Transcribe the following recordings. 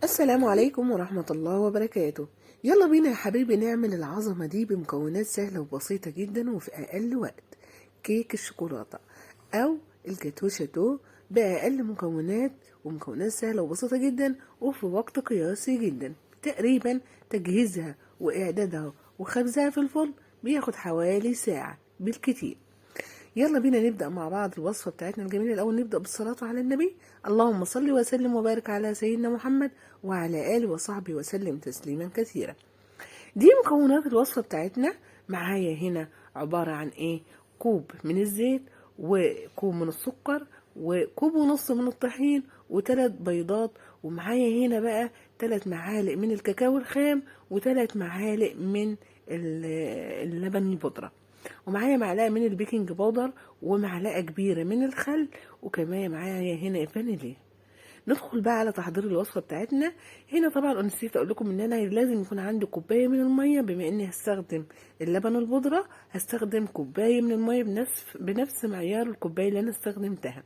السلام عليكم ورحمة الله وبركاته. يلا بينا يا حبيبي نعمل العظمة دي بمكونات سهلة وبسيطة جدا وفي أقل وقت. كيك الشوكولاتة أو الجاتو شاتو بأقل مكونات ومكونات سهلة وبسيطة جدا وفي وقت قياسي جدا. تقريبا تجهيزها وإعدادها وخبزها في الفرن بياخد حوالي ساعة بالكتير. يلا بينا نبدأ مع بعض الوصفة بتاعتنا الجميلة. الأول نبدأ بالصلاة على النبي. اللهم صل وسلم وبارك على سيدنا محمد وعلى آله وصحبه وسلم تسليما كثيرا. دي مكونات الوصفة بتاعتنا. معايا هنا عبارة عن ايه؟ كوب من الزيت، وكوب من السكر، وكوب ونص من الطحين، وثلاث بيضات، ومعايا هنا بقى 3 معالق من الكاكاو الخام، و3 معالق من اللبن البودرة، ومعايا معلقة من البيكنج باودر، ومعلقة كبيرة من الخل، وكمان معايا هنا فانيليا. ندخل بقى على تحضير الوصفة بتاعتنا. هنا طبعا نسيت اقول لكم ان انا لازم يكون عندي كوباية من المية. بما اني هستخدم اللبن البودرة هستخدم كوباية من المية بنفس معيار الكوباية اللي انا استخدمتها.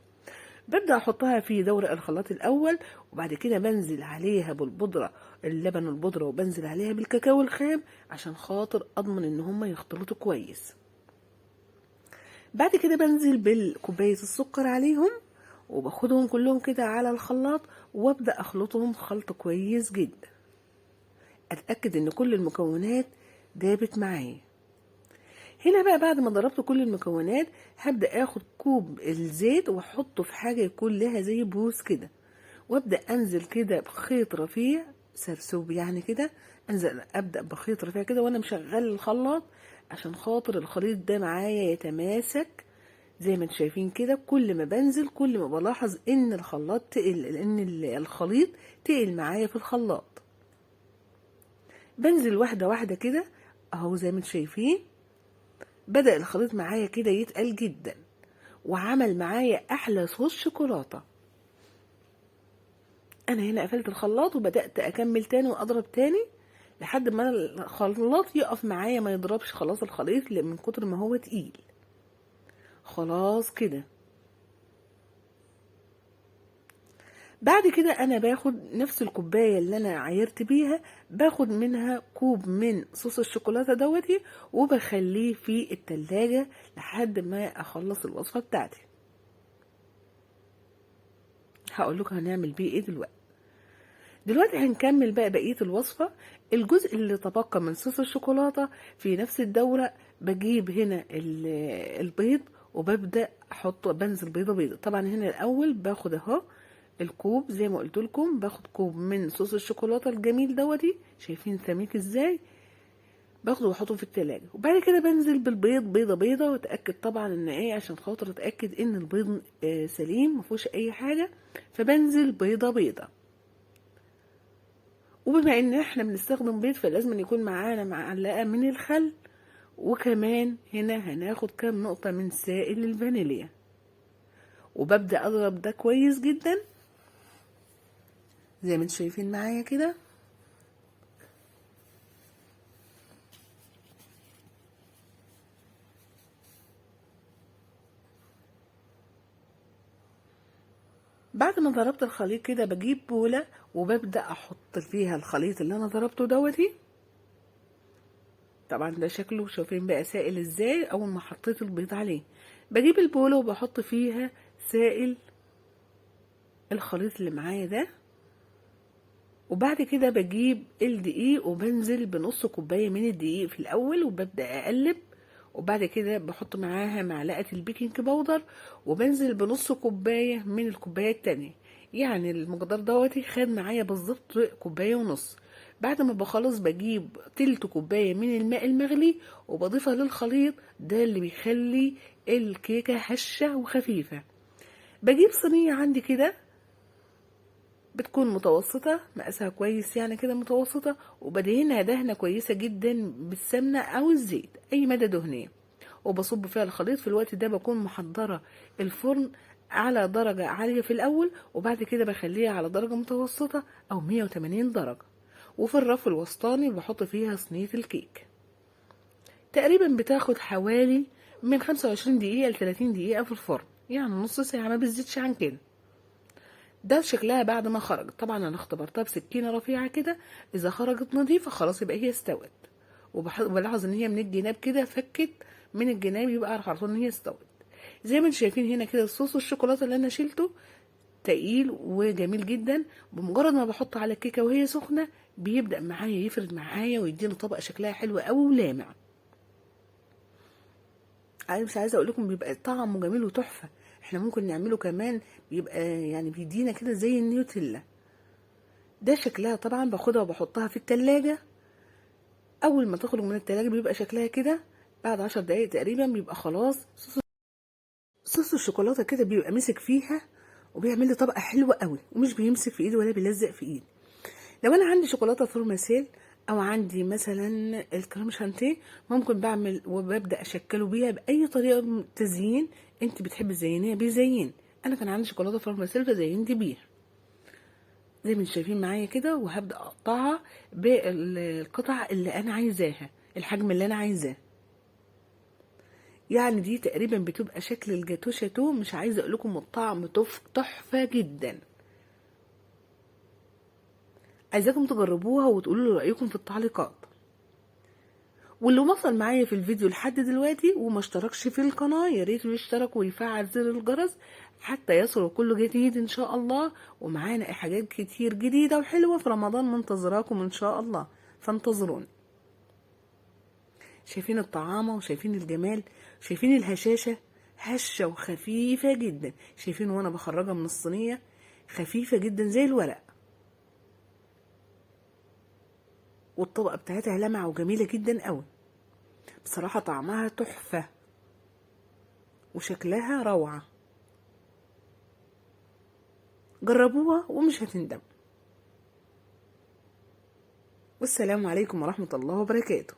ببدأ احطها في دورق الخلاط الاول، وبعد كده بنزل عليها بالبودرة، اللبن البودرة، وبنزل عليها بالكاكاو الخام عشان خاطر اضمن ان هما يختلطوا كويس. بعد كده بنزل بالكوباية السكر عليهم، وباخدهم كلهم كده على الخلاط، وابدأ اخلطهم خلط كويس جدا. اتأكد ان كل المكونات دابت معايا. هنا بقى بعد ما ضربت كل المكونات هبدأ اخد كوب الزيت واحطه في حاجة يكون لها زي بوز كده، وابدأ انزل كده بخيط رفيع، سرسوب يعني كده. ابدأ بخيط رفيع كده وانا مشغل الخلاط عشان خاطر الخليط ده معايا يتماسك. زي ما انتم شايفين كده، كل ما بنزل كل ما بلاحظ ان الخلاط تقل، لان الخليط تقل معايا في الخلاط. بنزل واحدة واحدة كده اهو. زي ما انتم شايفين بدأ الخليط معايا كده يتقل جدا، وعمل معايا احلى صوص شوكولاتة. انا هنا قفلت الخلاط وبدأت اكمل تاني واضرب تاني لحد ما الخلاط يقف معايا ما يضربش خلاص الخليط من كتر ما هو تقيل. خلاص كده. بعد كده انا باخد نفس الكوبايه اللي انا عايرت بيها، باخد منها كوب من صوص الشوكولاته دوتي، وبخليه في التلاجة لحد ما اخلص الوصفه بتاعتي. هقول لكم هنعمل بيه ايه دلوقتي هنكمل بقى بقيه الوصفه. الجزء اللي تبقى من صوص الشوكولاته في نفس الدوره بجيب هنا البيض، وببدا بنزل بيضه بيضه. طبعا هنا الاول باخد اهو الكوب، زي ما قلت لكم باخد كوب من صوص الشوكولاته الجميل دوتي، شايفين سميك ازاي؟ باخده واحطه في التلاجة، وبعد كده بنزل بالبيض بيضه بيضه، واتاكد طبعا ان ايه، عشان خاطر اتاكد ان البيض سليم مفيهوش اي حاجه. فبنزل بيضه بيضه. وبما ان احنا بنستخدم بيض فلازم يكون معانا معلقه من الخل، وكمان هنا هناخد كام نقطه من سائل الفانيليا، وببدا اضرب ده كويس جدا زي ما انتم شايفين معايا كده. بعد ما ضربت الخليط كده بجيب بولة، وببدأ احط فيها الخليط اللي انا ضربته دوتي. طبعا ده شكله شايفين بقى سائل ازاي اول ما حطيت البيض عليه. بجيب البولة وبحط فيها سائل الخليط اللي معايا ده، وبعد كده بجيب الدقيق وبنزل بنص كوباية من الدقيق في الاول، وببدأ اقلب. وبعد كده بحط معاها معلقة البيكنج باودر، وبنزل بنص كوباية من الكوباية التانية. يعني المقدار دوتي خد معايا بالظبط كوباية ونص. بعد ما بخلص بجيب تلت كوباية من الماء المغلي وبضيفها للخليط ده اللي بيخلي الكيكة هشة وخفيفة. بجيب صينية عندي كده بتكون متوسطة، مقاسها كويس يعني كده متوسطة، وبدهنها دهنة كويسة جدا بالسمنة أو الزيت أي مادة دهنية، وبصب فيها الخليط. في الوقت ده بكون محضرة الفرن على درجة عالية في الأول، وبعد كده بخليها على درجة متوسطة أو 180 درجة. وفي الرف الوسطاني بحط فيها صينية الكيك. تقريبا بتاخد حوالي من 25 دقيقة ل 30 دقيقة في الفرن، يعني نص ساعة، ما بتزيدش عن كده. ده شكلها بعد ما خرجت. طبعا انا اختبرتها بسكينه رفيعه كده، اذا خرجت نظيفه خلاص يبقى هي استوت. وبلاحظ ان هي من الجناب كده فكت من الجناب، يبقى اعرف على طول ان هي استوت. زي ما انتم شايفين هنا كده الصوص الشوكولاته اللي انا شيلته تقيل وجميل جدا. بمجرد ما بحطه على الكيكه وهي سخنه بيبدا معايا يفرد معايا ويديني طبقه شكلها حلو قوي ولامع. انا مش عايزه اقول لكم بيبقى طعمه جميل وتحفه. احنا ممكن نعمله كمان، بيبقى يعني بيدينا كده زي النيوتيلا. ده شكلها طبعا باخدها وبحطها في التلاجة. اول ما تخرج من التلاجة بيبقى شكلها كده. بعد 10 دقايق تقريبا بيبقى خلاص صوص الشوكولاته كده بيبقى مسك فيها، وبيعمل لي طبقه حلوه قوي، ومش بيمسك في ايدي ولا بيلزق في ايدي. لو انا عندي شوكولاته فورماسيل او عندي مثلا الكريم شانتيه، ممكن بعمل وببدا اشكله بيها باي طريقه تزيين انت بتحبي تزينيها بيزين. انا كان عندي شوكولاته فورماسيل فزينت بيها زي ما انتم شايفين معايا كده، وهبدا اقطعها بالقطع اللي انا عايزاها، الحجم اللي انا عايزاه. يعني دي تقريبا بتبقى شكل الجاتو شاتو. مش عايزه اقول لكم الطعم تحفه جدا. عايزاكم تجربوها وتقولوا لي رايكم في التعليقات. واللي وصل معايا في الفيديو لحد دلوقتي وما اشتركش في القناه يا ريت يشترك ويفعل زر الجرس حتى يصل كل جديد ان شاء الله. ومعانا حاجات كتير جديده وحلوه في رمضان منتظراكم ان شاء الله، فانتظروني. شايفين الطعامه وشايفين الجمال، شايفين الهشاشه، هشه وخفيفه جدا. شايفين وانا بخرجها من الصينيه خفيفه جدا زي الورق، والطبقه بتاعتها لمعه وجميله جدا قوي. بصراحه طعمها تحفه وشكلها روعه. جربوها ومش هتندموا. والسلام عليكم ورحمه الله وبركاته.